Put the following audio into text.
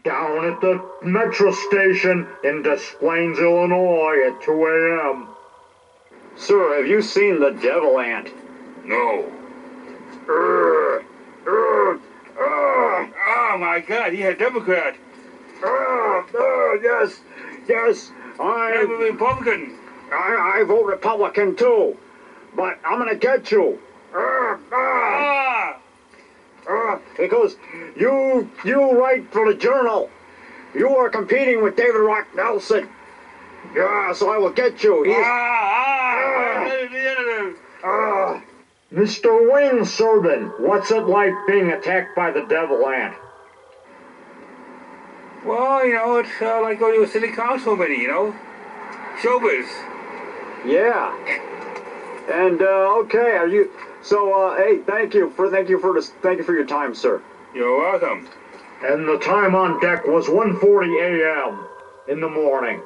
Down at the metro station in Des Plaines, Illinois at 2 a.m. Sir, have you seen the devil ant? No. Oh my God, he had Democrat. Yes, I'm a Republican. I vote Republican too, but I'm gonna get you. Because you write for the Journal. You are competing with David Rock Nelson. Yeah, so I will get you. Mr. Wayne Serban, what's it like being attacked by the devil ant? Well, it's like going to a city council meeting, Showbiz. Yeah. And okay, are you? So hey, thank you for your time, sir. You're welcome. And the time on deck was 1:40 a.m. in the morning.